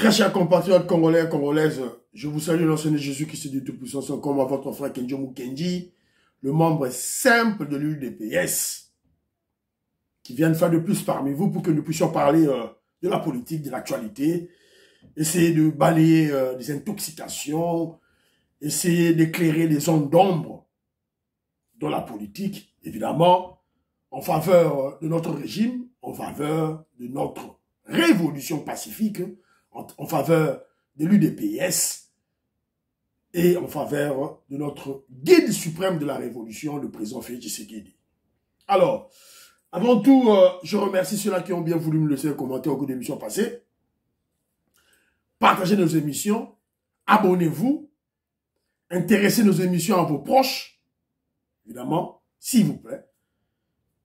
Très chers compatriotes congolais et congolaises, je vous salue dans le Seigneur Jésus-Christ du Tout-Puissant, comme à votre frère Kenjo Mukendi, le membre simple de l'UDPS, qui vient de faire de plus parmi vous pour que nous puissions parler de la politique, de l'actualité, essayer de balayer des intoxications, essayer d'éclairer les zones d'ombre dans la politique, évidemment, en faveur de notre régime, en faveur de notre révolution pacifique, en faveur de l'UDPS et en faveur de notre guide suprême de la révolution, le président Félix Tshisekedi. Alors, avant tout, je remercie ceux-là qui ont bien voulu me laisser un commentaire au cours de l'émission passée. Partagez nos émissions, abonnez-vous, intéressez nos émissions à vos proches, évidemment, s'il vous plaît,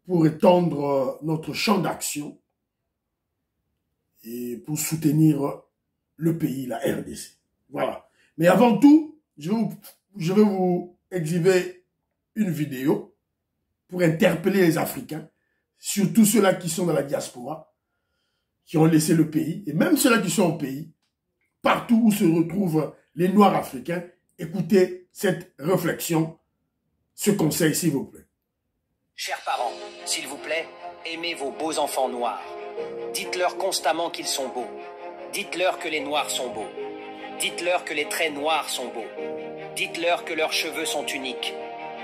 pour étendre notre champ d'action et pour soutenir le pays, la RDC. Voilà. Mais avant tout, je vais vous exhiber une vidéo pour interpeller les Africains, surtout ceux-là qui sont dans la diaspora, qui ont laissé le pays, et même ceux-là qui sont au pays, partout où se retrouvent les Noirs africains. Écoutez cette réflexion, ce conseil, s'il vous plaît. Chers parents, s'il vous plaît, aimez vos beaux enfants noirs. Dites-leur constamment qu'ils sont beaux. Dites-leur que les noirs sont beaux. Dites-leur que les traits noirs sont beaux. Dites-leur que leurs cheveux sont uniques.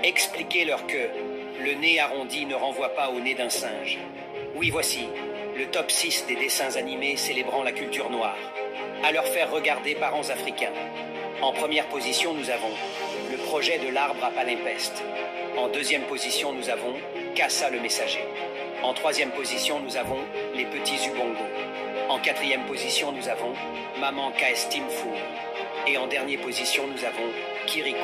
Expliquez-leur que le nez arrondi ne renvoie pas au nez d'un singe. Oui, voici le top 6 des dessins animés célébrant la culture noire. À leur faire regarder, parents africains. En première position, nous avons le projet de l'arbre à palimpeste. En deuxième position, nous avons Kassa le messager. En troisième position, nous avons les petits Ubongo. En quatrième position, nous avons Maman Kaestime Four. Et en dernière position, nous avons Kirikou.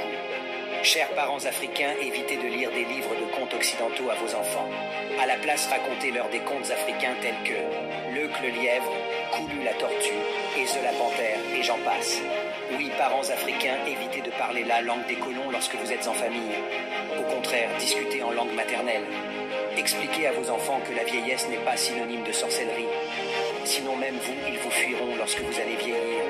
Chers parents africains, évitez de lire des livres de contes occidentaux à vos enfants. À la place, racontez-leur des contes africains tels que Leuc le lièvre, Koulou la tortue, Eze la panthère, et j'en passe. Oui, parents africains, évitez de parler la langue des colons lorsque vous êtes en famille. Au contraire, discutez en langue maternelle. Expliquez à vos enfants que la vieillesse n'est pas synonyme de sorcellerie. Sinon même vous, ils vous fuiront lorsque vous allez vieillir.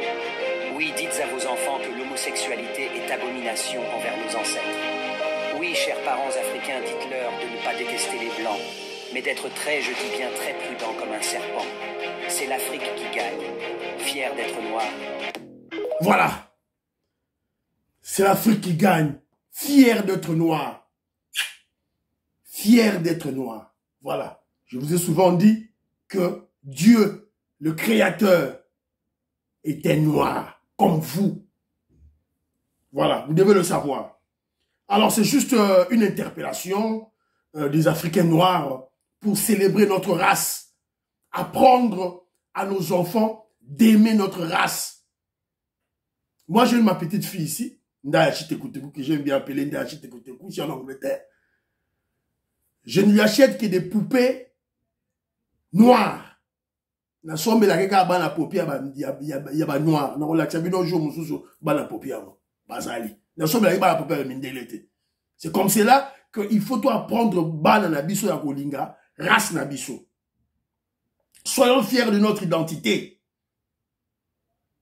Oui, dites à vos enfants que l'homosexualité est abomination envers nos ancêtres. Oui, chers parents africains, dites-leur de ne pas détester les blancs, mais d'être très, je dis bien très prudent comme un serpent. C'est l'Afrique qui gagne, fière d'être noire. Voilà. C'est l'Afrique qui gagne, fière d'être noire. Fière d'être noire. Voilà. Je vous ai souvent dit que Dieu, le Créateur, était noir, comme vous. Voilà, vous devez le savoir. Alors, c'est juste une interpellation des Africains noirs pour célébrer notre race, apprendre à nos enfants d'aimer notre race. Moi, j'ai ma petite fille ici, Ndayachi Tekoutekou, que j'aime bien appeler Ndayachi Tekoutekou, ici en Angleterre. Je ne lui achète que des poupées noires. Na sombe la keka ba na popia ba noir. Na relaxa bino jo mususu ba na popia bazali. Na sombe la ba na popia mindelete. C'est comme cela qu'il faut toi apprendre ba na biso ya kolinga, race na biso. Soyons fiers de notre identité.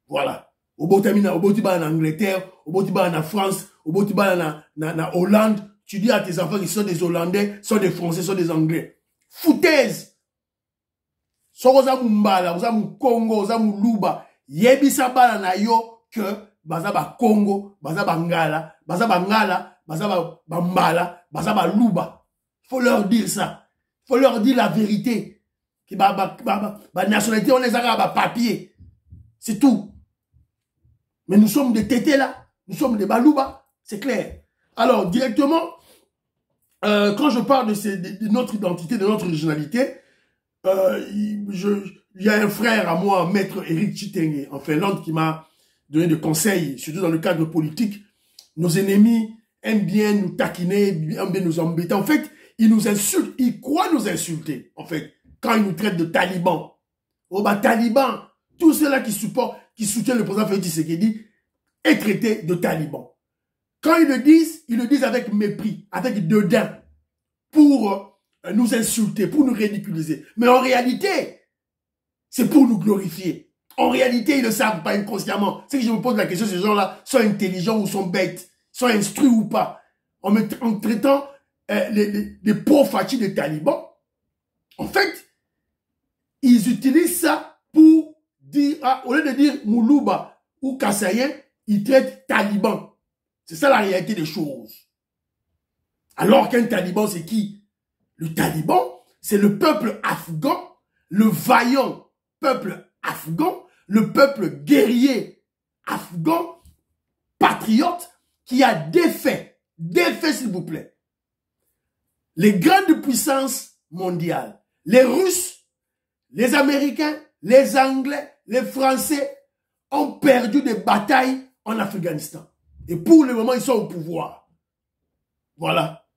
Voilà. Oboti ba en Angleterre, oboti ba en France, oboti ba na Hollande, tu dis à tes enfants qu'ils sont des Hollandais, sont des Français, sont des Anglais. Foutaise. Soko za mbala, za Congo, za luba, yebisa bala na yo que baza ba Congo, baza ba ngala, baza ba ngala, baza ba mbala, baza ba luba. Faut leur dire ça. Faut leur dire la vérité. Que ba nationalité on les a ba papier. C'est tout. Mais nous sommes des tétés là, nous sommes des balouba, c'est clair. Alors directement quand je parle de notre identité, de notre originalité, il y a un frère à moi, maître Eric Chitenge, en Finlande, qui m'a donné des conseils, surtout dans le cadre politique. Nos ennemis aiment bien nous taquiner, aiment bien nous embêter. En fait, ils nous insultent, ils croient nous insulter, en fait, quand ils nous traitent de talibans. Oh bah talibans, tous ceux-là qui soutiennent le président Félix Tshisekedi est traité de talibans. Quand ils le disent avec mépris, avec dédain, pour nous insulter, pour nous ridiculiser. Mais en réalité, c'est pour nous glorifier. En réalité, ils ne le savent pas inconsciemment. C'est que je me pose la question, ces gens-là sont intelligents ou sont bêtes, sont instruits ou pas. En traitant les pauvres fachis des talibans, en fait, ils utilisent ça pour dire, au lieu de dire Moulouba ou Kassayen, ils traitent taliban. C'est ça la réalité des choses. Alors qu'un taliban, c'est qui? Le taliban, c'est le peuple afghan, le vaillant peuple afghan, le peuple guerrier afghan, patriote, qui a défait s'il vous plaît, les grandes puissances mondiales, les Russes, les Américains, les Anglais, les Français ont perdu des batailles en Afghanistan. Et pour le moment, ils sont au pouvoir. Voilà.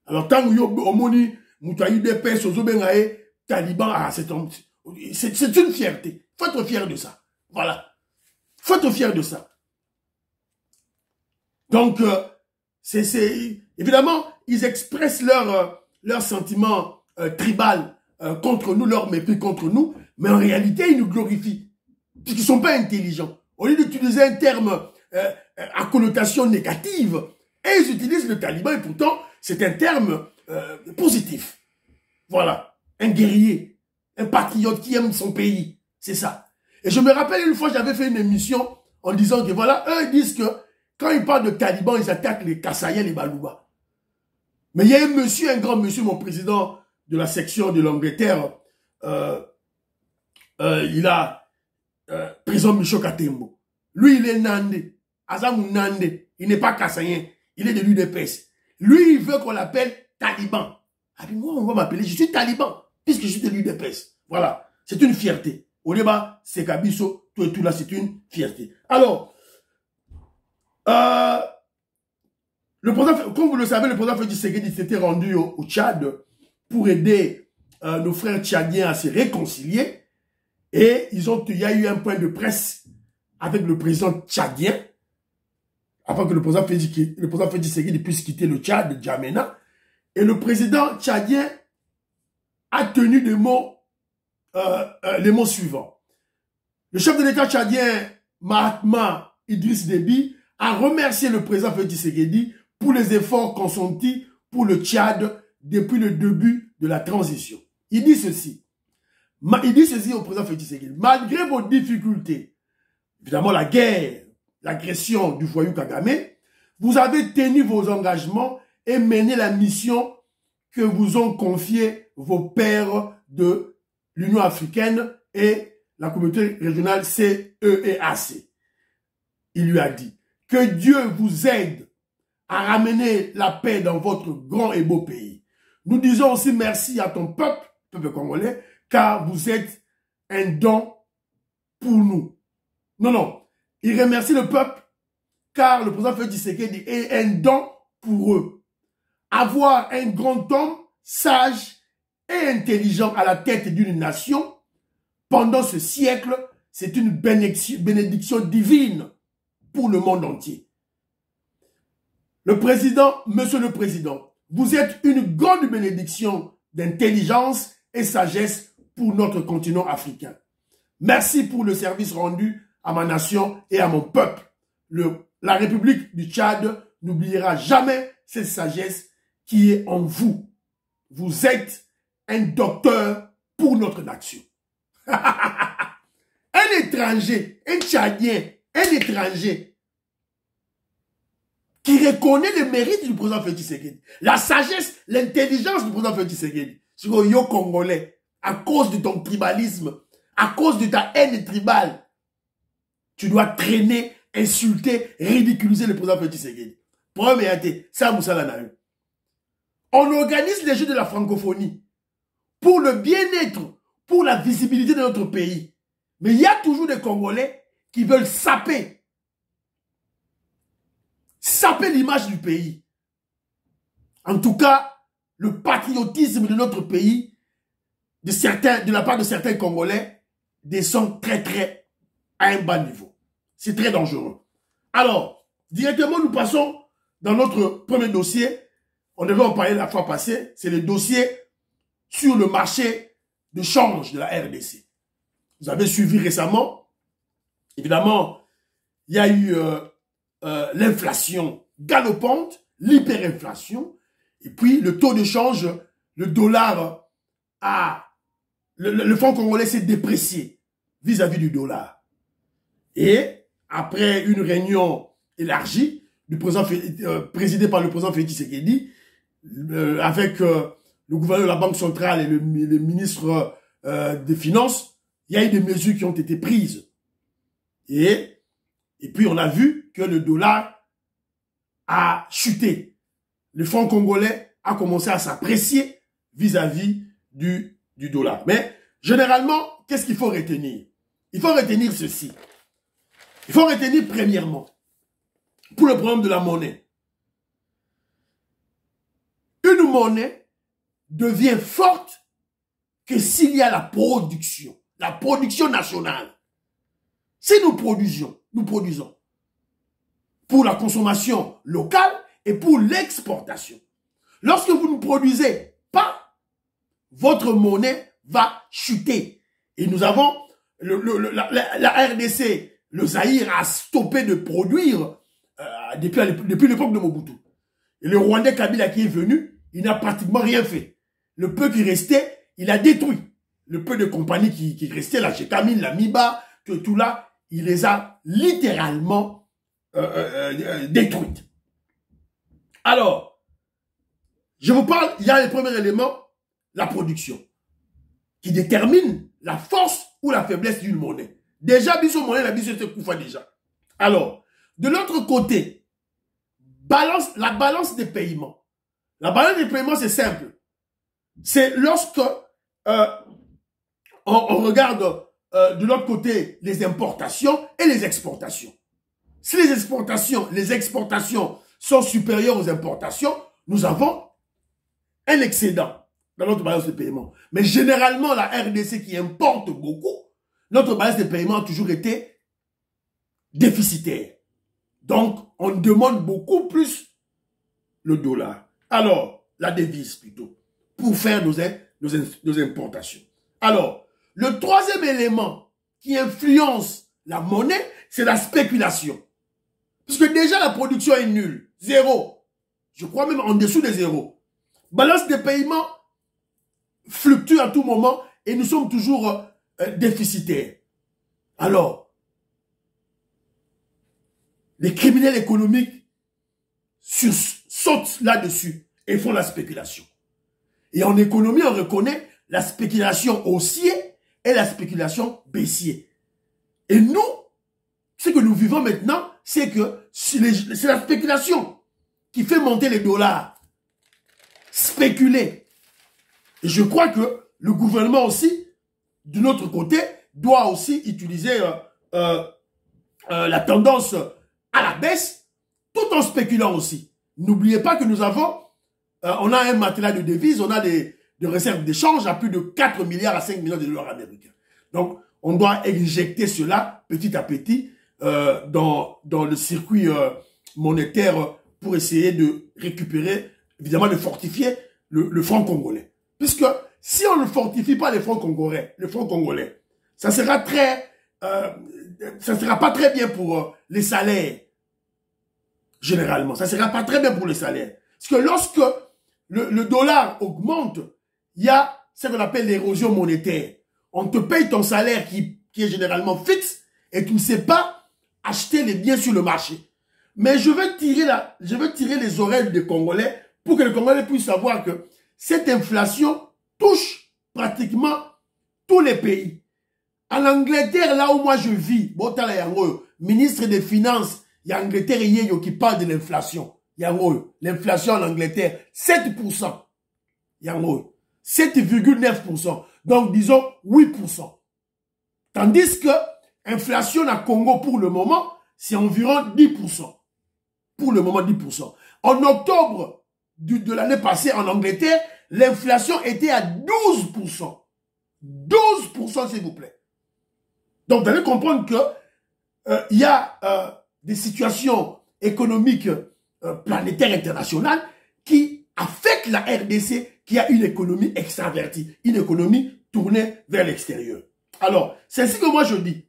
Alors, tant que Omoni, Moutaï, Dépès, Sozobengae, Taliban, c'est une fierté. Faut être fier de ça. Voilà. Faut être fier de ça. Donc, évidemment, ils expressent leur sentiment tribal contre nous, leur mépris contre nous, mais en réalité, ils nous glorifient. Puisqu'ils ne sont pas intelligents. Au lieu d'utiliser un terme à connotation négative, et ils utilisent le taliban, et pourtant, c'est un terme positif. Voilà. Un guerrier, un patriote qui aime son pays. C'est ça. Et je me rappelle une fois, j'avais fait une émission en disant que voilà, eux, ils disent que quand ils parlent de talibans, ils attaquent les Kassaïens, les Balouba. Mais il y a un grand monsieur, mon président de la section de l'Angleterre, il a président Micho Katembo. Lui, il est Nandé. Azamou Nandé. Il n'est pas Kassaïen. Il est de l'UDPS. Lui, il veut qu'on l'appelle taliban. Ah, puis moi, on va m'appeler, je suis taliban, puisque je suis de l'UDPS. Voilà. C'est une fierté. Au débat, c'est Kabiso, tout et tout là, c'est une fierté. Alors, le président, comme vous le savez, le président Félix Tshisekedi s'était rendu au Tchad pour aider nos frères tchadiens à se réconcilier. Et il y a eu un point de presse avec le président tchadien, avant que le président Félix Tshisekedi puisse quitter le Tchad, Djamena. Et le président tchadien a tenu les mots suivants. Le chef de l'État tchadien, Mahatma Idriss Déby, a remercié le président Félix Tshisekedi pour les efforts consentis pour le Tchad depuis le début de la transition. Il dit ceci. Il dit ceci au président Félix Tshisekedi. Malgré vos difficultés, évidemment la guerre, l'agression du voyou Kagame, vous avez tenu vos engagements et mené la mission que vous ont confiée vos pairs de l'Union africaine et la communauté régionale CEEAC. Il lui a dit que Dieu vous aide à ramener la paix dans votre grand et beau pays. Nous disons aussi merci à ton peuple congolais, car vous êtes un don pour nous. Non. Il remercie le peuple, car le président Félix Tshisekedi est un don pour eux. Avoir un grand homme sage et intelligent à la tête d'une nation pendant ce siècle, c'est une bénédiction divine pour le monde entier. Monsieur le Président, vous êtes une grande bénédiction d'intelligence et sagesse pour notre continent africain. Merci pour le service rendu à ma nation et à mon peuple. La République du Tchad n'oubliera jamais cette sagesse qui est en vous. Vous êtes un docteur pour notre nation. Un étranger, un Tchadien, un étranger qui reconnaît les mérites du président Félix Tshisekedi, la sagesse, l'intelligence du président Félix Tshisekedi, sur yo Congolais, à cause de ton tribalisme, à cause de ta haine tribale, tu dois traîner, insulter, ridiculiser le président Félix Tshisekedi. Problème est ça Moussala na eu. On organise les Jeux de la francophonie pour le bien-être, pour la visibilité de notre pays. Mais il y a toujours des Congolais qui veulent saper l'image du pays. En tout cas, le patriotisme de notre pays, de la part de certains Congolais, descend très à un bas niveau. C'est très dangereux. Alors, directement, nous passons dans notre premier dossier. On devait en parler la fois passée. C'est le dossier sur le marché de change de la RDC. Vous avez suivi récemment évidemment, il y a eu l'inflation galopante, l'hyperinflation, et puis le taux de change, le dollar le franc congolais s'est déprécié vis-à-vis du dollar. Et après une réunion élargie présidée par le président Félix Tshisekedi, avec le gouverneur de la Banque centrale et le ministre des Finances, il y a eu des mesures qui ont été prises. Et puis on a vu que le dollar a chuté. Le franc congolais a commencé à s'apprécier vis-à-vis du dollar. Mais généralement, qu'est-ce qu'il faut retenir? Il faut retenir ceci. Il faut retenir premièrement, pour le problème de la monnaie. Une monnaie devient forte que s'il y a la production nationale. Si nous produisons pour la consommation locale et pour l'exportation. Lorsque vous ne produisez pas, votre monnaie va chuter. Et nous avons, la RDC, le Zaïre a stoppé de produire depuis l'époque de Mobutu. Et le Rwandais Kabila qui est venu, il n'a pratiquement rien fait. Le peu qui restait, il a détruit. Le peu de compagnies qui restaient, la Chekamine, la Miba, tout là, il les a littéralement détruites. Alors, je vous parle, il y a le premier élément, la production, qui détermine la force ou la faiblesse d'une monnaie. Déjà, biso monnaie, la biso se koufa déjà. Alors, de l'autre côté, la balance des paiements. La balance des paiements, c'est simple. C'est lorsque on regarde de l'autre côté les importations et les exportations. Si les exportations sont supérieures aux importations, nous avons un excédent dans notre balance de paiement. Mais généralement, la RDC qui importe beaucoup, notre balance de paiement a toujours été déficitaire. Donc, on demande beaucoup plus le dollar. Alors, la devise plutôt, pour faire nos importations. Alors, le troisième élément qui influence la monnaie, c'est la spéculation. Parce que déjà, la production est nulle. Zéro. Je crois même en dessous de zéro. Balance de paiement fluctue à tout moment et nous sommes toujours déficitaires. Alors, les criminels économiques sautent là-dessus et font la spéculation. Et en économie, on reconnaît la spéculation haussier et la spéculation baissier. Et nous, ce que nous vivons maintenant, c'est que c'est la spéculation qui fait monter les dollars. Spéculer. Et je crois que le gouvernement aussi, de notre côté, doit aussi utiliser la tendance à la baisse, tout en spéculant aussi. N'oubliez pas que nous avons, on a un matelas de devises, on a des réserves d'échange à plus de 4 milliards à 5 millions de dollars américains. Donc, on doit injecter cela petit à petit dans le circuit monétaire pour essayer de récupérer, évidemment de fortifier le franc congolais. Puisque si on ne fortifie pas le franc congolais, ça sera pas très bien pour les salaires. Généralement, ça sera pas très bien pour les salaires. Parce que lorsque le dollar augmente, il y a ce qu'on appelle l'érosion monétaire. On te paye ton salaire qui est généralement fixe et tu ne sais pas acheter les biens sur le marché. Mais je veux tirer les oreilles des Congolais pour que les Congolais puissent savoir que cette inflation touche pratiquement tous les pays. En Angleterre, là où moi je vis, ministre des Finances, il y a Angleterre qui parle de l'inflation. L'inflation en Angleterre, 7%. 7,9%. Donc, disons 8%. Tandis que l'inflation à Congo, pour le moment, c'est environ 10%. Pour le moment, 10%. En octobre de l'année passée, en Angleterre, l'inflation était à 12%. 12%, s'il vous plaît. Donc, vous allez comprendre que il y a des situations économiques planétaires internationales qui affectent la RDC, qui a une économie extravertie, une économie tournée vers l'extérieur. Alors, c'est ainsi que moi je dis,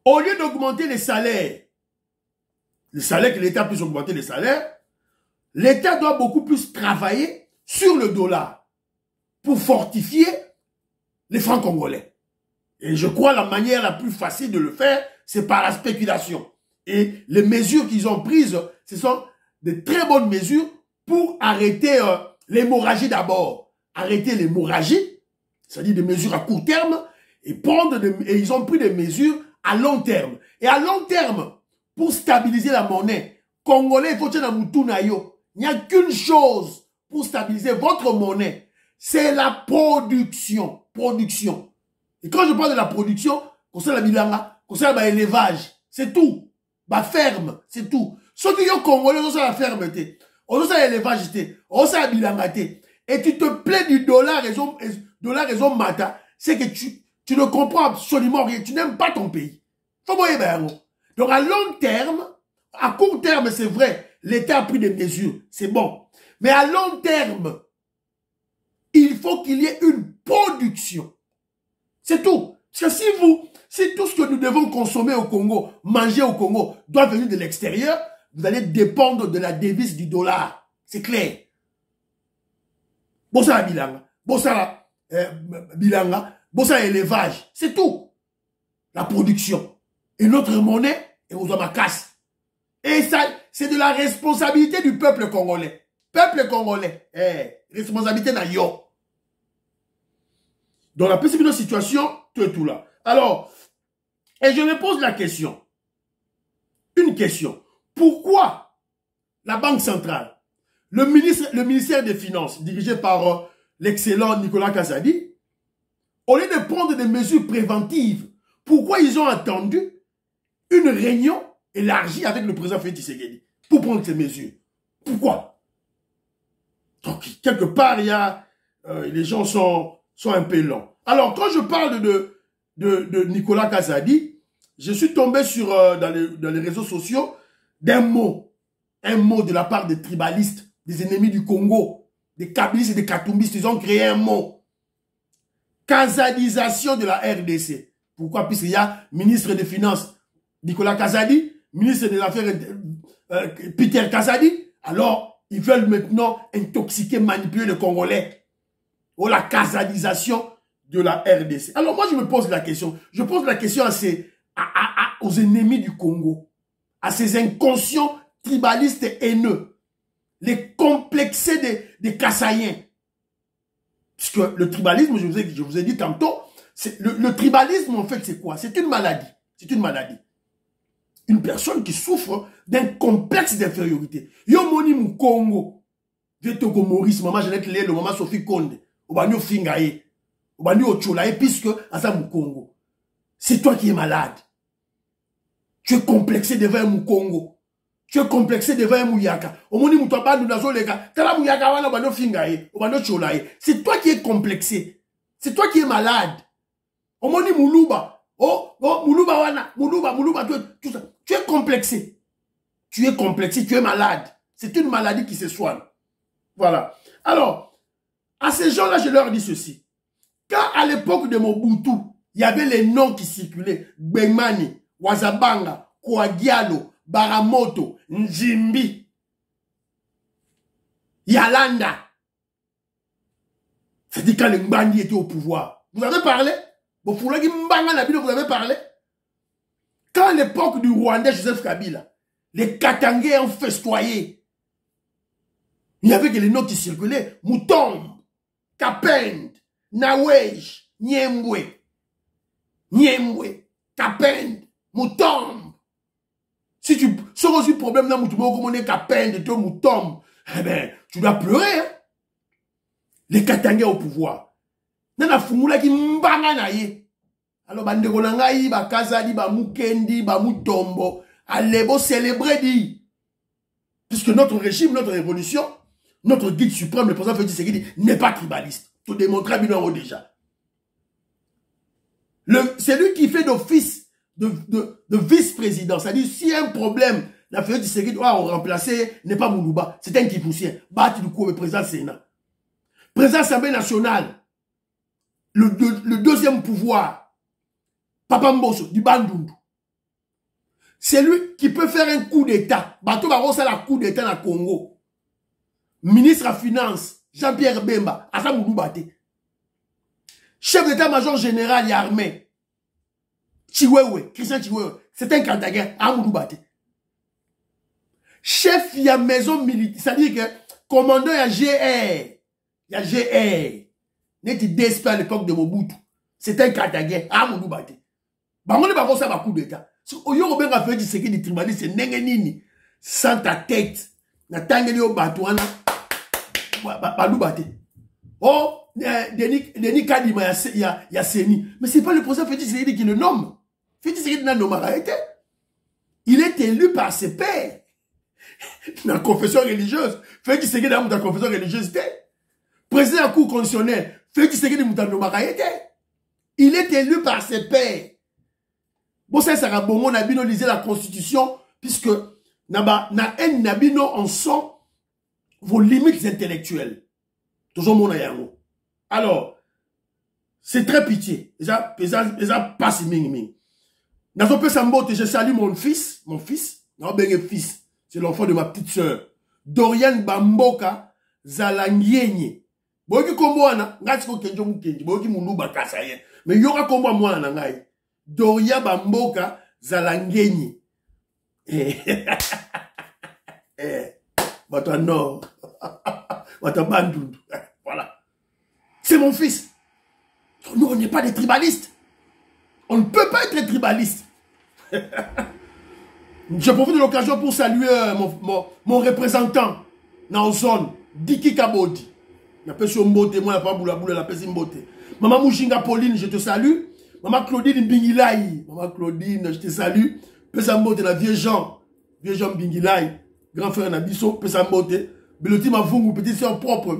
Au lieu d'augmenter les salaires que l'État puisse augmenter les salaires, l'État doit beaucoup plus travailler sur le dollar pour fortifier les francs congolais. Et je crois la manière la plus facile de le faire, c'est par la spéculation. Et les mesures qu'ils ont prises, ce sont de très bonnes mesures pour arrêter l'hémorragie d'abord. Arrêter l'hémorragie, c'est-à-dire des mesures à court terme, et ils ont pris des mesures à long terme. Et à long terme, pour stabiliser la monnaie, Congolais, il faut que il n'y a qu'une chose pour stabiliser votre monnaie, c'est la production. Production. Et quand je parle de la production, concerne la bilanga, concerne l'élevage, c'est tout. La ferme, c'est tout. Ceux qui sont Congolais, ils ont la ferme, ils ont l'élevage, ils ont la bilanga. Et tu te plais du dollar, ils ont mata, c'est que tu ne comprends absolument rien. Tu n'aimes pas ton pays. Faut voir bien. Donc à long terme, à court terme, c'est vrai, l'État a pris des mesures, c'est bon. Mais à long terme, il faut qu'il y ait une production. C'est tout. Parce que si tout ce que nous devons consommer au Congo, manger au Congo, doit venir de l'extérieur, vous allez dépendre de la devise du dollar. C'est clair. Bon ça la bilanga, bon ça la bilanga, bon ça l'élevage, c'est tout. La production. Et notre monnaie, et aux hommes casse. Et ça, c'est de la responsabilité du peuple congolais. Peuple congolais, responsabilité n'a yo. Dans la plus situation, tout là. Alors, et je me pose la question. Une question. Pourquoi la Banque centrale, le ministère des Finances, dirigé par l'excellent Nicolas Kazadi, au lieu de prendre des mesures préventives, pourquoi ils ont attendu une réunion élargie avec le président Félix Tshisekedi pour prendre ces mesures? Pourquoi? Donc, quelque part, il y a, les gens sont un peu lents. Alors, quand je parle de Nicolas Kazadi, je suis tombé sur, dans les réseaux sociaux d'un mot. Un mot de la part des tribalistes, des ennemis du Congo, des kabilistes et des katumbistes. Ils ont créé un mot. Kazadisation de la RDC. Pourquoi? Puisqu'il y a ministre des Finances Nicolas Kazadi, ministre des Affaires Peter Kazadi. Alors, ils veulent maintenant intoxiquer, manipuler les Congolais. Oh, la kazadisation de la RDC. Alors, moi, je me pose la question. Je pose la question aux ennemis du Congo, à ces inconscients tribalistes haineux, les complexés des Kassaïens. Parce que le tribalisme, je vous ai dit tantôt, le tribalisme, en fait, c'est quoi? C'est une maladie. C'est une maladie. Une personne qui souffre d'un complexe d'infériorité. Yo moni mu Congo. Vietoko Maurice, maman Jeannette Lelo, maman Sophie Konde. Obanyo Fingaye. Obanyo Ocholaye, puisque asa mu Congo. C'est toi qui es malade. Tu es complexé devant un Congo. Tu es complexé devant un Mouyaka. Omoni mu toba nous nazo leka. Tala Mouyaka wana obanyo Fingaye. Obanyo Ocholaye. C'est toi qui es complexé. C'est toi qui es malade. Omoni Moulouba. Oh, Moulouba wana. Moulouba, tout ça. Tu es complexé. Tu es complexé, tu es malade. C'est une maladie qui se soigne. Voilà. Alors, à ces gens-là, je leur dis ceci. Quand à l'époque de Mobutu, il y avait les noms qui circulaient. Bemani, Wazabanga, Kouagialo, Baramoto, Njimbi, Yalanda. C'est-à-dire quand les Mbandi étaient au pouvoir. Vous avez parlé? Vous avez parlé? Quand à l'époque du Rwandais Joseph Kabila, les Katangais ont festoyé. Il y avait que les noms qui circulaient. Moutombe, Kapend, Nawej, Nyembwe, Kapend, Moutombe. Si tu sors aussi problème dans Moutombe, comme on est Kapend, toi Moutombe, eh ben, tu dois pleurer. Hein? Les Katangais au pouvoir. Nana fumula ki mbanga na ye. Alors, bandeko nangai, ba Kazadi, ba Mukendi, ba Mutombo, allez, vous célébrer dit. Puisque notre régime, notre révolution, notre guide suprême, le président Félix Tshisekedi, n'est pas tribaliste. Tout démontrer bien déjà. C'est lui qui fait d'office de vice-président. C'est-à-dire, s'il y a un problème, la Félix Tshisekedi doit remplacer, n'est pas Moulouba, c'est un Kipoussien. Bati du coup, le président Sénat. Président Assemblée nationale, le deuxième pouvoir, Papa Mbosso, du Bandundu. C'est lui qui peut faire un coup d'État. Bato Barossa la coup d'État na Congo. Ministre à Finance, Jean-Pierre Bemba, Asa Moudoubate. Chef d'état-major général et armée, Chiwewe, Christian Chiwewe, c'est un Kantaguer, à Moudoubate. Chef, il y a maison militaire, c'est-à-dire que commandant, il y a GR. Il y a GR. N'était DSP à l'époque de Mobutu. C'est un Kantaguer, à Moudoubate. Bango ne va pas faire un coup d'État. Si on y a fait du secret du tribunal, c'est Nengenini. Sans ta tête. Na tangeli au batouana. Moudoubate. Oh, Denis Kadima, il y a Seni. Mais c'est pas le président Félix Tshisekedi qui le nomme. Félix Tshisekedi n'a nommé pas été. Il est élu par ses pairs. Dans la confession religieuse. Félix Tshisekedi dans la confession religieuse. Président de la Cour constitutionnelle. Félix Tshisekedi n'a nommé pas été. Il est élu par ses pairs. Bon, ça sera bon, on a bien lisé la Constitution, puisque na nabino on sent vos limites intellectuelles. Toujours mon ayango. Alors, c'est très pitié. Déjà, pas si ming. Dans un peu sambote, je salue mon fils. Non, ben fils. C'est l'enfant de ma petite sœur. Dorian Bamboka Zalangienye. Boki komboana, ngatiko kenjo mukenji, boki munu bakasa yen. Mais yoka kombo mwana na ngai. Dorian Bamboka Zalangienye. Votre non. Votre bandou. Voilà. C'est mon fils. Nous, on n'est pas des tribalistes. On ne peut pas être tribaliste. Je profite de l'occasion pour saluer mon représentant dans la zone, Diki Kabodi. J'appelle sur Mbote, moi, je n'ai pas boula, j'appelle Mbote. Maman Mouchinga Pauline, je te salue. Maman Claudine Bingilaï. Maman Claudine, je te salue. Pesa Mbote, la vieille Jean Bingilaï. Grand frère Nabiso, Pesa Mbote. Beloti Mavungu, petite soeur propre.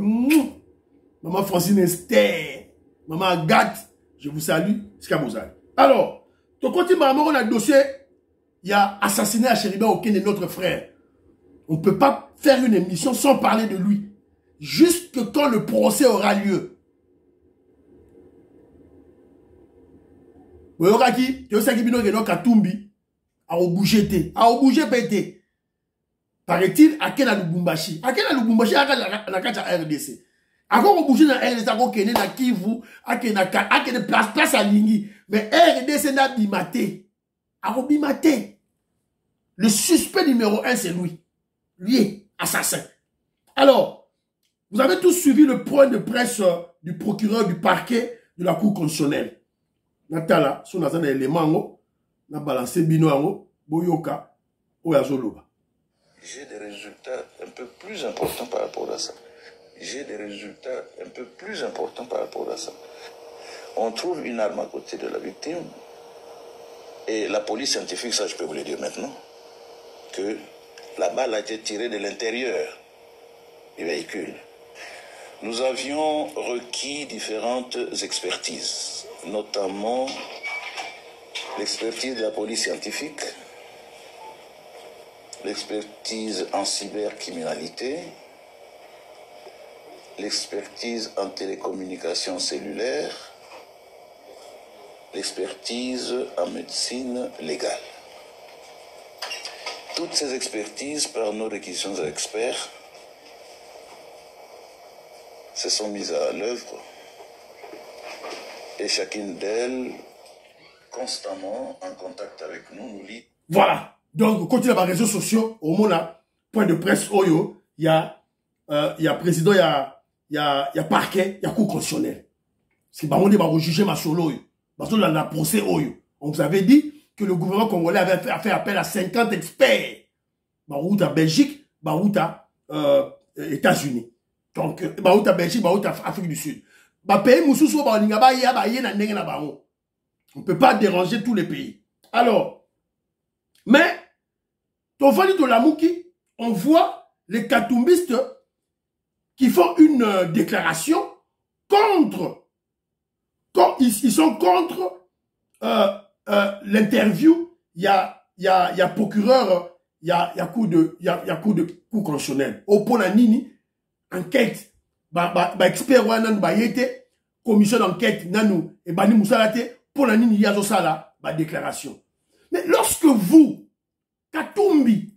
Maman Francine Esther. Maman Agathe, je vous salue. Alors, ton côté, maman, on a dossier. Il y a assassiné à Chériba aucun de notre frère. On ne peut pas faire une émission sans parler de lui. Juste quand le procès aura lieu. Vous voyez qui? Tu sais qui bino geno Katumbi a obouché té, a obouché pété. Paraît-il à Kena Lubumbashi. À Kena Lubumbashi à la RDC. Encore obouché dans RDC à Kena na Kivu, à Kena place à Lingi. Mais RDC n'a bimaté. A bimaté. Le suspect numéro 1 c'est lui. Lui est assassin. Alors, vous avez tous suivi le point de presse du procureur du parquet de la Cour constitutionnelle. Natala, son azan élément, na balancé bino boyoka, oyazoloba. J'ai des résultats un peu plus importants par rapport à ça. On trouve une arme à côté de la victime et la police scientifique, ça je peux vous le dire maintenant, que la balle a été tirée de l'intérieur du véhicule. Nous avions requis différentes expertises, notamment l'expertise de la police scientifique, l'expertise en cybercriminalité, l'expertise en télécommunication cellulaire, l'expertise en médecine légale. Toutes ces expertises, par nos réquisitions d'experts, se sont mises à l'œuvre et chacune d'elles, constamment en contact avec nous, nous lit. Voilà. Donc, quand il y a les réseaux sociaux, au moins là, point de presse, Oyo, il y a président, il y a parquet, il y a cour constitutionnelle. C'est pas on est va juger ma solo, parce qu'on a procès Oyo. On vous avait dit que le gouvernement congolais avait fait appel à 50 experts. Barout à Belgique, Barout à États-Unis. Donc, Barout à Belgique, Barout à Afrique du Sud. Pays Moussoussou, on ne peut pas déranger tous les pays. Alors, mais, ton Fali de Lamouki, on voit les katumbistes qui font une déclaration contre, quand ils sont contre l'interview, il y a procureur, il y a cour de cour constitutionnelle. Au Polanini, enquête, expert wanan bayete, commission d'enquête nanou et bani moussalate, Polanini yazosala, déclaration. Mais lorsque vous, Katumbi,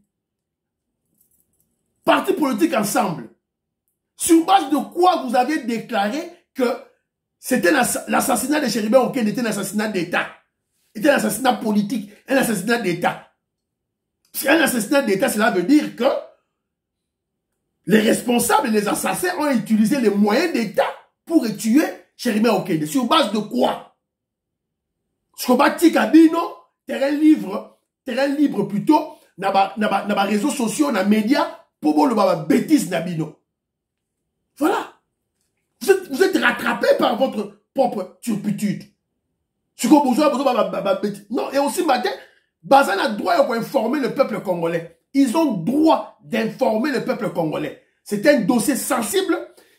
parti politique ensemble, sur base de quoi vous avez déclaré que c'était l'assassinat de Chéribert Okende était un assassinat d'État, était un assassinat politique, un assassinat d'État. Un assassinat d'État, cela veut dire que les responsables et les assassins ont utilisé les moyens d'État pour tuer Chéribert Okende. Sur base de quoi? Skobati Kabino, terrain libre plutôt, na réseaux sociaux, na médias, pour le bêtise nabino. Voilà. Vous êtes rattrapé par votre propre turpitude. Non, et aussi, matin, Bazan a droit d'informer le peuple congolais. Ils ont droit d'informer le peuple congolais. C'est un dossier sensible.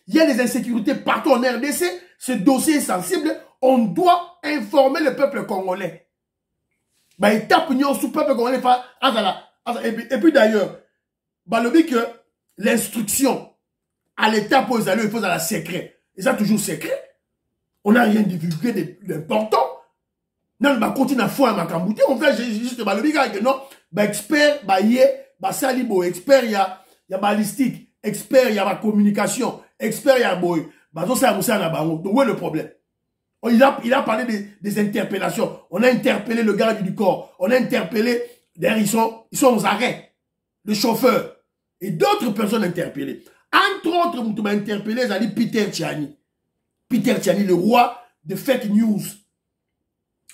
Il y a des insécurités partout en RDC. Ce dossier est sensible. On doit informer le peuple congolais. Bah, étape sous peuple congolais. Et puis d'ailleurs, bah, le dit que l'instruction à l'état pour les alliés, il faut dans la secret. Et ça, toujours secret. On n'a rien divulgué d'important. Non, bah, continue à faire ma cambouté. On fait juste, bah, le dit que non, bah, expert, bah, salibo, expert, il y a balistique, expert, il y a la communication, expert, il y a boy. Bah, donc, ça, donc, où est le problème? Il a parlé des interpellations. On a interpellé le garde du corps. On a interpellé, d'ailleurs, ils sont aux arrêts. Le chauffeur. Et d'autres personnes interpellées. Entre autres, on m'a interpellé, ils ont dit Peter Tchani. Peter Tchani, le roi de fake news.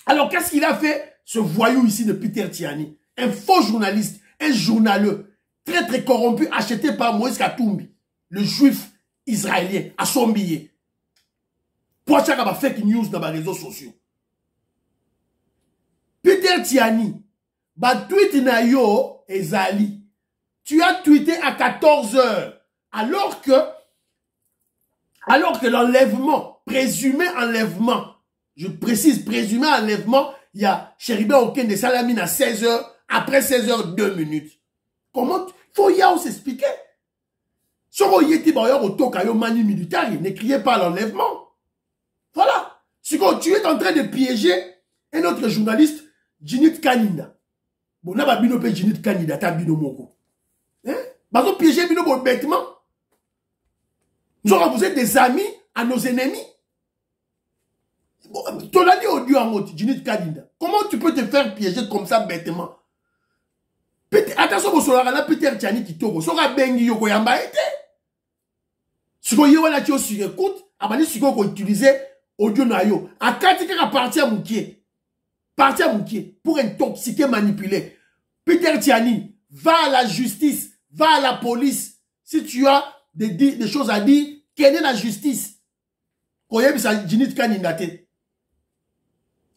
Alors, qu'est-ce qu'il a fait, ce voyou ici de Peter Tchani? Un faux journaliste, un journaleux, très très corrompu, acheté par Moïse Katumbi, le juif israélien, à son billet. Pour acheter des fake news dans les réseaux sociaux. Peter Tchani, ba tweet na yo ezali. Tu as tweeté à 14 heures, alors que l'enlèvement, présumé enlèvement, je précise, présumé enlèvement, il y a Chéribert Okende Salamine à 16 heures, après 16 heures, 2 minutes. Comment? Faut y aller s'expliquer. Si vous y êtes au Tokayo mani militaire, ne criez pas l'enlèvement. Voilà. Si tu es en train de piéger un autre journaliste, Jinit Kanina. Bon, n'a pas bino pe Jinit Kanina, ta bino moko. Hein? Parce que piéger bino bon bêtement. Vous êtes des amis à nos ennemis. Ton ami audio en mode, Jinit Kanina. Comment tu peux te faire piéger comme ça bêtement? Attention, vous savez, Peter Tchani qui tourne. Vous savez, Bengi Yoko Yamba été. Si vous avez sur écoute, si vous avez utilisé audio nayo, à katika parti à Moukier. Parti à Moukier. Pour intoxiquer, manipuler. Peter Tchani, va à la justice, va à la police. Si tu as des choses à dire, quelle est la justice?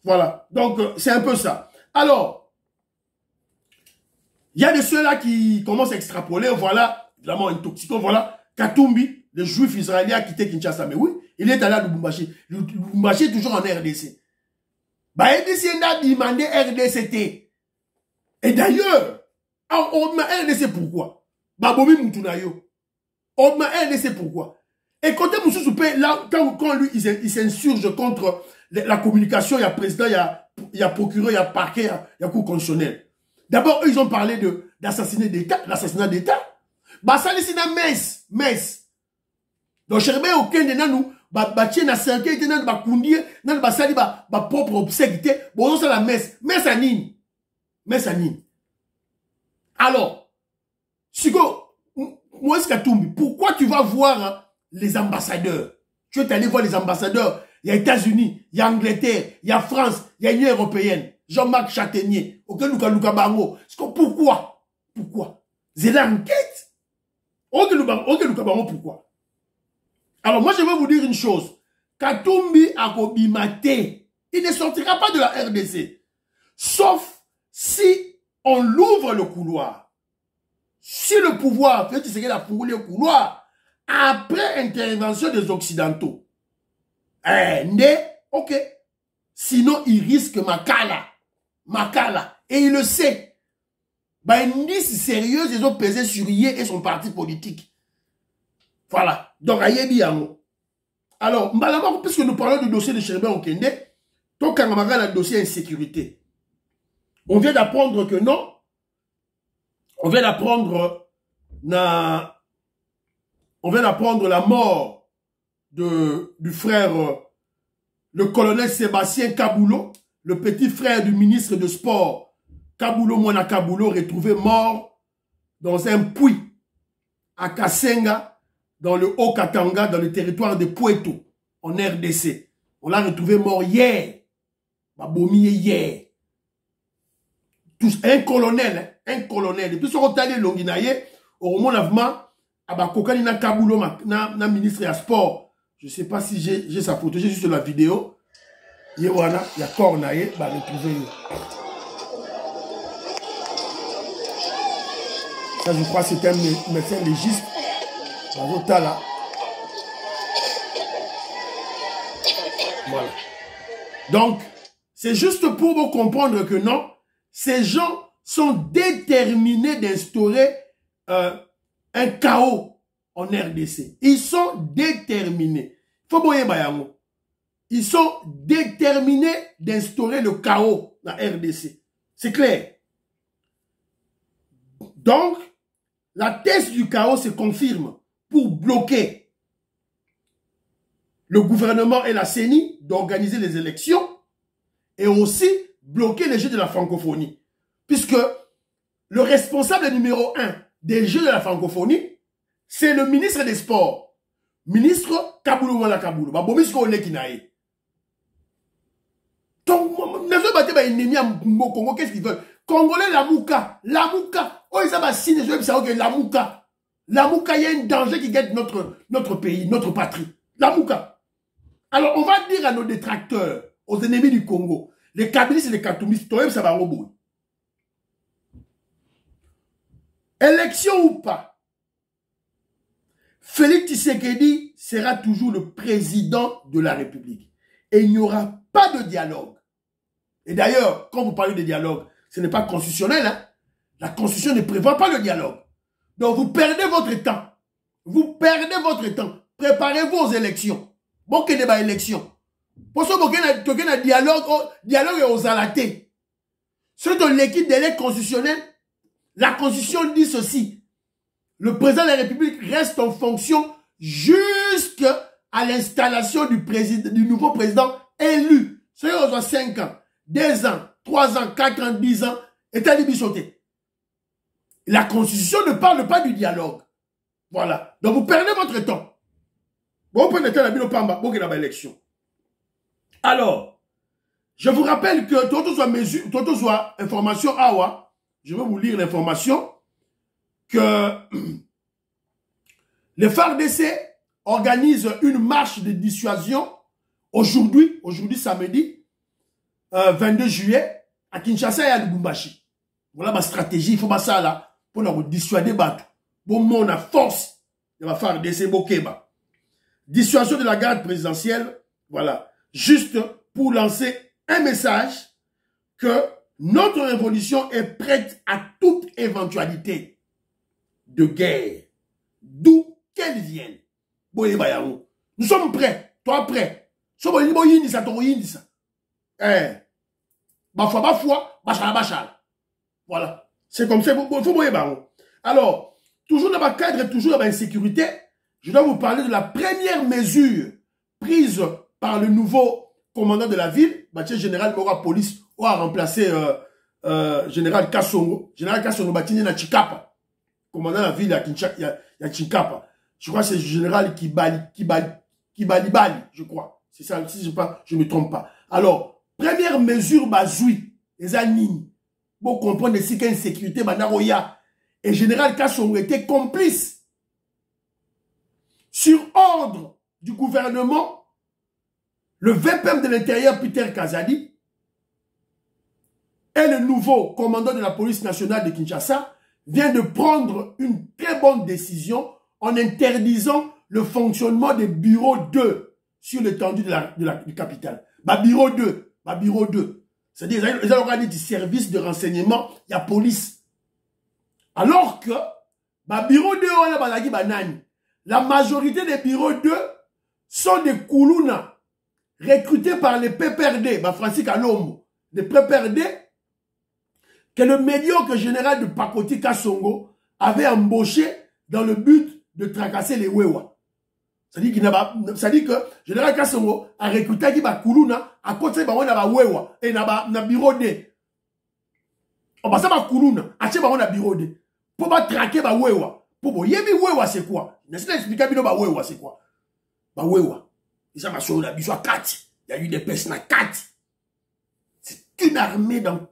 Voilà. Donc, c'est un peu ça. Alors, il y a de ceux-là qui commencent à extrapoler, voilà, évidemment, intoxiquant, voilà, Katumbi, le juif israélien a quitté Kinshasa. Mais oui, il est allé à Lubumbashi. Lubumbashi est toujours en RDC. Bah, RDC a demandé RDCT. Et d'ailleurs, on m'a RDC pourquoi? Bah, Bomi Moutunayo. On m'a RDC pourquoi? Et côté Moussou Soupé, là, quand lui, il s'insurge contre la communication, il y a président, il y a procureur, il y a parquet, il y a cour constitutionnelle. D'abord, eux, ils ont parlé d'assassinat d'État, l'assassinat d'État. Bah, ça, c'est une messe. Donc, Chéribert Okende, nous, bâtir na cercle, nan ba kundi, nan ba sali ba propre obsèque, bon, ça la messe. Messe à Nîmes. Messe à Nîmes. Alors, Sigo, Moïse Katumbi, pourquoi tu vas voir hein, les ambassadeurs? Tu es allé voir les ambassadeurs. Il y a États-Unis, il y a Angleterre, il y a France, il y a Union européenne. Jean-Marc Châtaignier, Luka Bango. Pourquoi? Pourquoi? C'est l'enquête. Luka Bango, pourquoi? Alors moi je vais vous dire une chose. Katumbi a kobimaté. Il ne sortira pas de la RDC. Sauf si on l'ouvre le couloir. Si le pouvoir fait qu'il a fourré le couloir après intervention des Occidentaux. Ok. Sinon il risque Makala. Et il le sait. Bah, une liste sérieuse, ils ont pesé sur Yé et son parti politique. Voilà. Donc, Ayebi Amo. Alors, Mbalama, puisque nous parlons du dossier de Chéribert Okende, donc, quand on regarde le dossier insécurité, on vient d'apprendre que non, on vient d'apprendre la mort du frère, le colonel Sébastien Kaboulo, le petit frère du ministre de Sport, Kaboulo Mwana Kaboulo, retrouvé mort dans un puits à Kasenga, dans le Haut-Katanga, dans le territoire de Poeto, en RDC. On l'a retrouvé mort hier. Babomi hier. Tous, un colonel. Et puis, ce qu'on t'a dit, Longinaye, au moment où Abakokani na Kaboulo, na ministre de Sport. Je ne sais pas si j'ai sa photo, j'ai juste la vidéo. Il y a Cornaye, bah retrouver. Ça, je crois que c'est un médecin légiste. Là. Voilà. Donc, c'est juste pour vous comprendre que non, ces gens sont déterminés d'instaurer un chaos en RDC. Ils sont déterminés. Faut boyer bayango. Ils sont déterminés d'instaurer le chaos dans RDC. C'est clair. Donc, la thèse du chaos se confirme pour bloquer le gouvernement et la CENI d'organiser les élections et aussi bloquer les Jeux de la francophonie. Puisque le responsable numéro 1 des Jeux de la francophonie, c'est le ministre des Sports. Ministre Kaboulo Mwana Kaboulo. Babomisko Olekinae. Donc, qu'est-ce qu'ils veulent? Congolais, la Mouka. La Mouka. Oh, ils savent signer, je veux savoir que la Mouka. La Mouka, il y a un danger qui guette notre pays, notre patrie. La Mouka. Alors, on va dire à nos détracteurs, aux ennemis du Congo, les Kabilistes et les Katoumistes, toi-même, ça va rebouiller. Élection ou pas, Félix Tshisekedi sera toujours le président de la République. Et il n'y aura pas de dialogue. Et d'ailleurs, quand vous parlez de dialogue, ce n'est pas constitutionnel. Hein? La Constitution ne prévoit pas le dialogue. Donc vous perdez votre temps. Vous perdez votre temps. Préparez-vous aux élections. Bon, qu'il y ait des élections. Pour ça, il y a un dialogue aux alatés. Ceux de l'équipe délai constitutionnel, la Constitution dit ceci. Le président de la République reste en fonction jusqu'à l'installation du nouveau président élu. C'est-à-dire aux 5 ans, 2 ans, 3 ans, 4 ans, 10 ans, est à l'ébissoté. La Constitution ne parle pas du dialogue. Voilà. Donc vous perdez votre temps. Vous prenez le temps de la élection. Alors, je vous rappelle que toute soit information awa, je vais vous lire l'information que les FARDC organisent une marche de dissuasion aujourd'hui samedi, 22 juillet, à Kinshasa et à Lubumbashi. Voilà ma stratégie, il faut pas ça là, pour nous dissuader Batou. Bon, on a force de la FARDC Bokeba. Dissuasion de la garde présidentielle, voilà. Juste pour lancer un message que notre révolution est prête à toute éventualité de guerre, d'où qu'elle vienne. Nous sommes prêts, toi prêt. Voilà. C'est comme ça, alors, toujours dans ma cadre, toujours dans ma insécurité, je dois vous parler de la première mesure prise par le nouveau commandant de la ville, général Mora Police, ou a remplacé général Kassongo. Général Kassongo Batini na Chikapa. Commandant de la ville à Chikapa. Je crois que c'est le général Kibalibali, je crois. C'est ça, si je ne me trompe pas. Alors, première mesure bazoui, les années. Pour comprendre ici qu'il y a une sécurité, et général Kassongo était complice. Sur ordre du gouvernement, le VPM de l'intérieur, Peter Kazadi, et le nouveau commandant de la police nationale de Kinshasa, vient de prendre une très bonne décision en interdisant le fonctionnement des bureaux 2 sur l'étendue du capital. Bureau 2. C'est-à-dire, ils ont dit du service de renseignement, il y a police. Alors que, bureau 2, la majorité des bureaux 2 sont des Koulouna recrutés par les PPRD, Francis Kalombo, des PPRD que le médiocre général de Pakoti Kasongo avait embauché dans le but de tracasser les Wewa. C'est-à-dire que le général Kasongo a recruté qui va Kuluna à côté de la Wewa et na bureau D. On va savoir Kuluna, à ce moment bureau D. Pour pas traquer ba Wewa. Pour yebi Wewa c'est quoi? N'est-ce pas expliquer bien ba Wewa c'est quoi? Ba Wewa. Ils ont sur la biso à 4. Il y a eu des personnes à 4. C'est une armée dans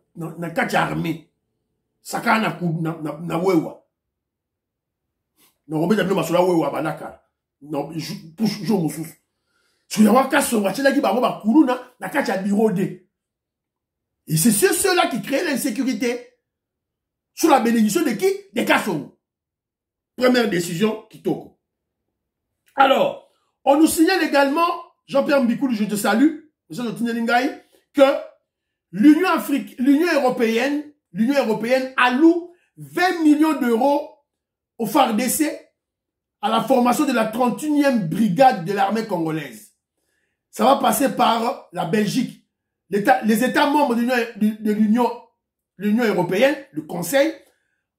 4 armées. Saka na Wewa. Non, on va dire que Wewa banaka. Non, pour jouer mon sous. Si vous avez un cas sur la qui va Kuluna, na 4 bureau D. Et c'est ceux-là qui créent l'insécurité. Sous la bénédiction de qui? Des Kassongo. Première décision, Kitoko. Alors, on nous signale également, Jean-Pierre Mbikoulou, je te salue, que l'Union européenne alloue 20 millions d'euros au FARDC à la formation de la 31e brigade de l'armée congolaise. Ça va passer par la Belgique. Les États membres de l'Union européenne, le Conseil,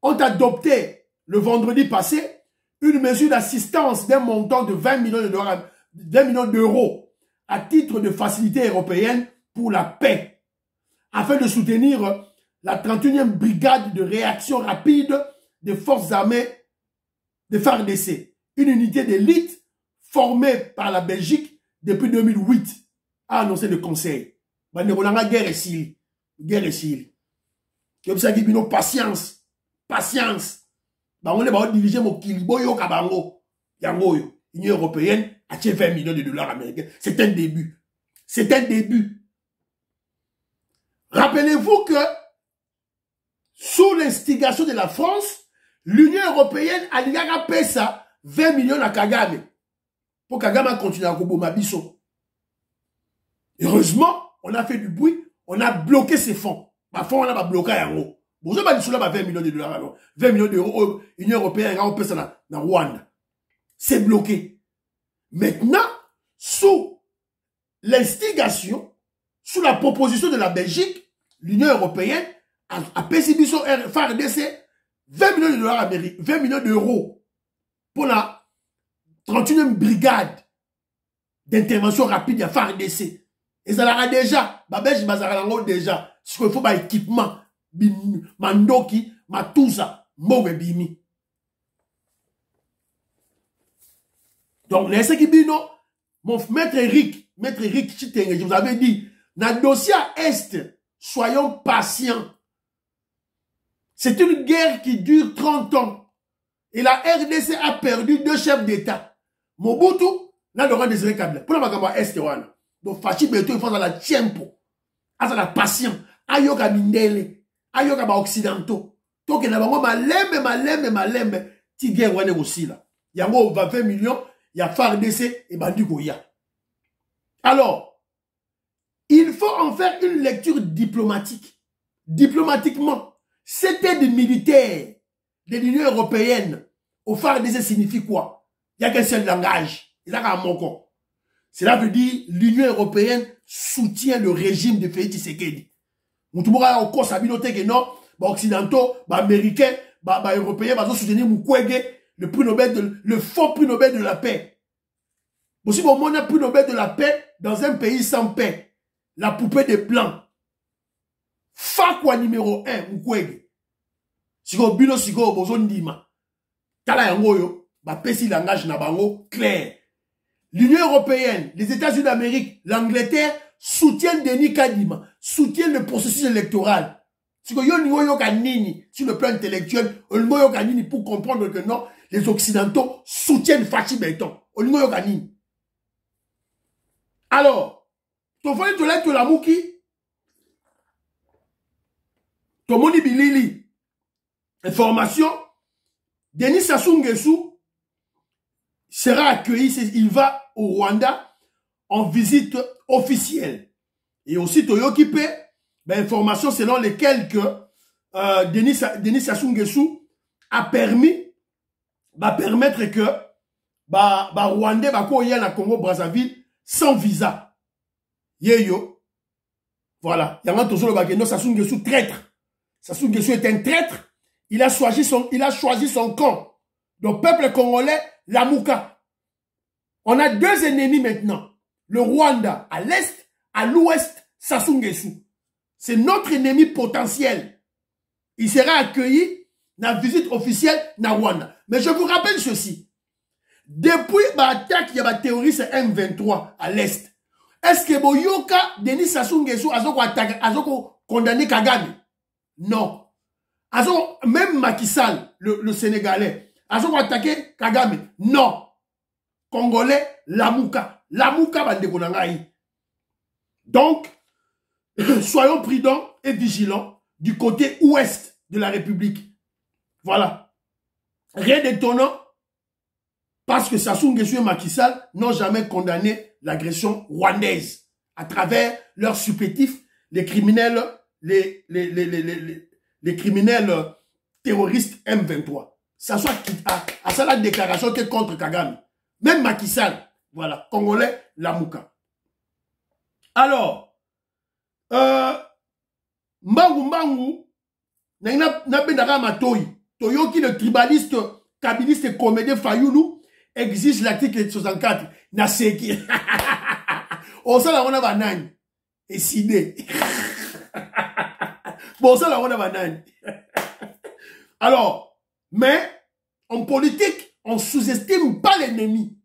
ont adopté le vendredi passé une mesure d'assistance d'un montant de 20 millions d'euros à titre de facilité européenne pour la paix, afin de soutenir la 31e brigade de réaction rapide des forces armées de FARDC, une unité d'élite formée par la Belgique depuis 2008, a annoncé le Conseil. Guerre est sile. Comme ça, patience. Patience. On va diriger mon Kiliboyo Kabango. Yangoyo. L'Union européenne a 20 millions de dollars américains. C'est un début. C'est un début. Rappelez-vous que, sous l'instigation de la France, l'Union européenne a déjà payé ça 20 millions à Kagame. Pour Kagame continuer à Koboma Bisso. Heureusement, on a fait du bruit, on a bloqué ces fonds. Ma fonds, on a bloqué en haut. Vous avez dit 20 millions de dollars, alors. 20 millions d'euros, l'Union européenne, on peut ça dans Rwanda. C'est bloqué. Maintenant, sous l'instigation, sous la proposition de la Belgique, l'Union européenne a payé FARDC 20 millions de dollars américains, 20 millions d'euros pour la 31e brigade d'intervention rapide à FARDC. Et ça l'a déjà, Babèche Bazarango déjà, ce qu'il faut, équipement, Mandoki, Matouza, Mowebimi. Donc, les Sekibino, mon maître Eric Chitenge, je vous avais dit, dans le dossier à Est, soyons patients. C'est une guerre qui dure 30 ans. Et la RDC a perdu 2 chefs d'État. Mobutu, n'a le roi des Kabila. Pour la Magamba Est, donc, Fachi Beto, il faut dans la tiempo. À la patience. Ayoka Mindele. Ayoka ba Occidentaux. Donc, il y a malembe. Ti guerre, on est aussi là. Il y a 20 millions. Il y a FARDC et Bandi Goya. Alors, il faut en faire une lecture diplomatique. Diplomatiquement, c'était des militaires de l'Union européenne au FARDC signifie quoi? Il n'y a qu'un seul langage. Il y a qu'un mot. Cela veut dire l'Union européenne soutient le régime de Félix Tshisekedi. Moutoumora au cours sabinote que non, occidentaux, américains, européens, soutenir Mukwege, le faux prix Nobel de la paix. Aussi, bon, on a prix Nobel de la paix dans un pays sans paix. La poupée des blancs. Fakwa numéro 1, Mukwege. Siko bino siko bozo ndima. Tala yangoyo, pesi langage na bango clair. L'Union européenne, les États-Unis d'Amérique, l'Angleterre soutiennent Denis Kadima, soutiennent le processus électoral. Sur le plan intellectuel, pour comprendre que non, les Occidentaux soutiennent Fachi Beton. Alors, tu vois, tu l'as, tu l'as mouki. Tu moni bilili. Information. Denis Sassou Nguesso sera accueilli, il va au Rwanda en visite officielle. Et aussi, Toyokipe, information selon lesquelles que Denis Sassou Nguesso a permis, permettre que Rwandais koya na Congo Brazzaville sans visa. Yeyo. Voilà. Yanga Tozolo Bageno Sassou Nguesso traître. Sassou Nguesso est un traître. Il a choisi son camp. Donc, peuple congolais, la Mouka. On a deux ennemis maintenant. Le Rwanda à l'est, à l'ouest, Sassou Nguesso. C'est notre ennemi potentiel. Il sera accueilli dans la visite officielle na Rwanda. Mais je vous rappelle ceci. Depuis l'attaque, il y a des terroristes M23 à l'est. Est-ce que Boyoka, Denis Sassou Nguesso, a condamné Kagame? Non. Même Macky Sall, le Sénégalais, a attaqué Kagame? Non. Congolais, Lamouka. Lamouka va dégonangaï. Donc, soyons prudents et vigilants du côté ouest de la République. Voilà. Rien d'étonnant, parce que Sassou Nguesso et Macky Sall n'ont jamais condamné l'agression rwandaise à travers leurs supplétifs, les criminels, les criminels terroristes M23. Ça soit à ça la déclaration qui est contre Kagame. Même Macky Sall, voilà, Congolais, Lamouka. Alors, Mbangu, n'a Matoyi, Toyoki, le tribaliste, kabiliste et comédien Fayoulou, exige l'article 64. Na seki. On sait la on a banane. Et sidé. Bon, ça la on a banane. Alors, mais, en politique, on ne sous-estime pas l'ennemi.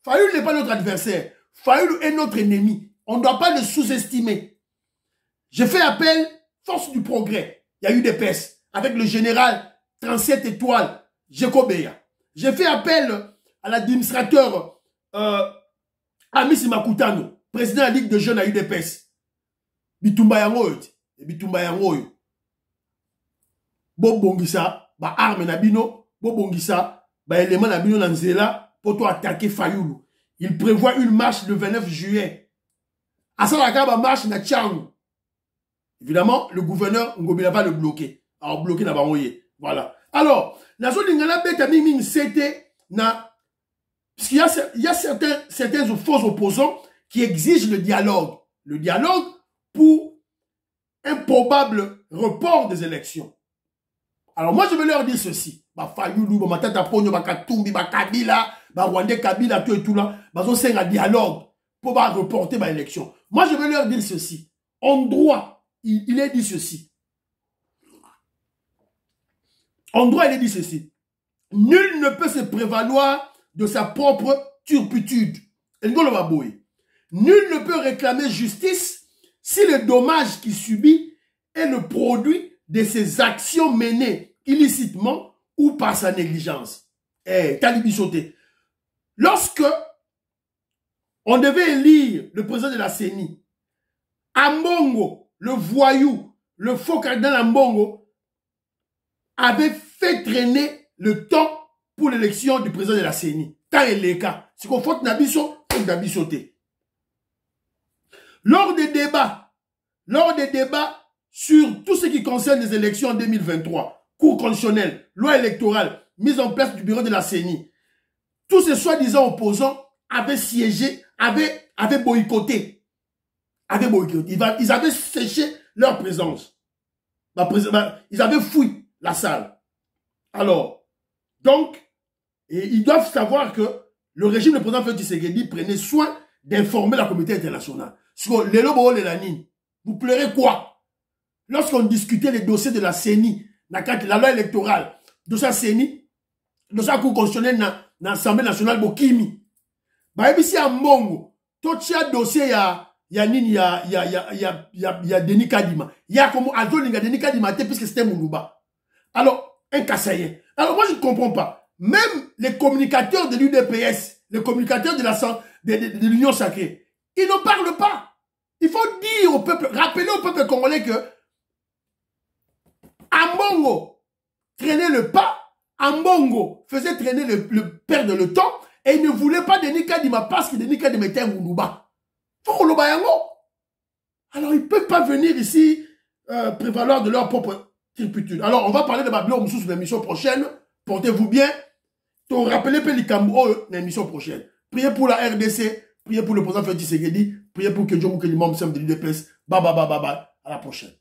Fayoulou n'est pas notre adversaire. Fayoulou est notre ennemi. On ne doit pas le sous-estimer. Je fais appel, force du progrès. Il y a eu des pestes avec le général 37 étoiles, Jekobeya. J'ai fait appel à l'administrateur Amis Makutano, président de la Ligue de jeunes à UDPS. Bitumba yango et Bitumba yango. Bobongisa, ba arme nabino, Bobongisa, ba élément nabino nanzela pour toi attaquer Fayoulou. Il prévoit une marche le 29 juillet. À ça la ba marche na Tchang. Évidemment, le gouverneur Ngobila va le bloquer. Alors bloquer na bangoye. Voilà. Alors, la zone d'Ingala bête ming c'était na. Parce qu'il y a certains faux opposants qui exigent le dialogue. Le dialogue pour un probable report des élections. Alors moi je vais leur dire ceci. Ba Fayoulou, ba Matata Ponyo, ba Katumbi, ba Kabila, ba Rwandais Kabila, tout et tout là. Ba zo c'est un dialogue pour ba reporter ba élection. Moi je vais leur dire ceci. En droit, il est dit ceci. En droit, il est dit ceci. Nul ne peut se prévaloir de sa propre turpitude. Nul ne peut réclamer justice si le dommage qu'il subit est le produit de ses actions menées illicitement ou par sa négligence. Talibi sauté. Lorsque on devait élire le président de la CENI, Ambongo, le voyou, le faux cardinal Ambongo, avait fait traîner le temps pour l'élection du président de la CENI. Tant et les cas. C'est qu'on faut Nabiso, faut Nabisoté. Lors des débats sur tout ce qui concerne les élections en 2023, cours constitutionnel, loi électorale, mise en place du bureau de la CENI, tous ces soi-disant opposants avaient siégé, avaient boycotté. Ils avaient séché leur présence. Ils avaient fouillé la salle. Alors, donc, ils doivent savoir que le régime du président Félix Tshisekedi prenait soin d'informer la communauté internationale. Vous pleurez quoi? Lorsqu'on discutait les dossiers de la CENI, la loi électorale, dossier CENI, dossier cour constitutionnel dans l'Assemblée nationale Bokimi. Ici à Mbongo, tout ce dossier il y a Denis Kadima. Il y a comme Azolinga Denis Kadima puisque c'était Moulouba. Alors, un Kassayen. Alors moi je ne comprends pas. Même les communicateurs de l'UDPS, les communicateurs de l'Union sacrée, ils ne parlent pas. Il faut dire au peuple, rappeler au peuple congolais que Ambongo traînait le pas, Ambongo faisait traîner perdre le temps, et il ne voulait pas Denis Kadima parce que Denis Kadima était un Moulouba. Alors, ils ne peuvent pas venir ici prévaloir de leur propre turpitude. Alors, on va parler de Babylone sous l'émission prochaine. Portez-vous bien. Rappelez Pélicambo l'émission prochaine. Priez pour la RDC. Priez pour le président Félix Tshisekedi. Priez pour que Dieu vous que les membres de l'UDPS. Bye bye bye bye bye. À la prochaine.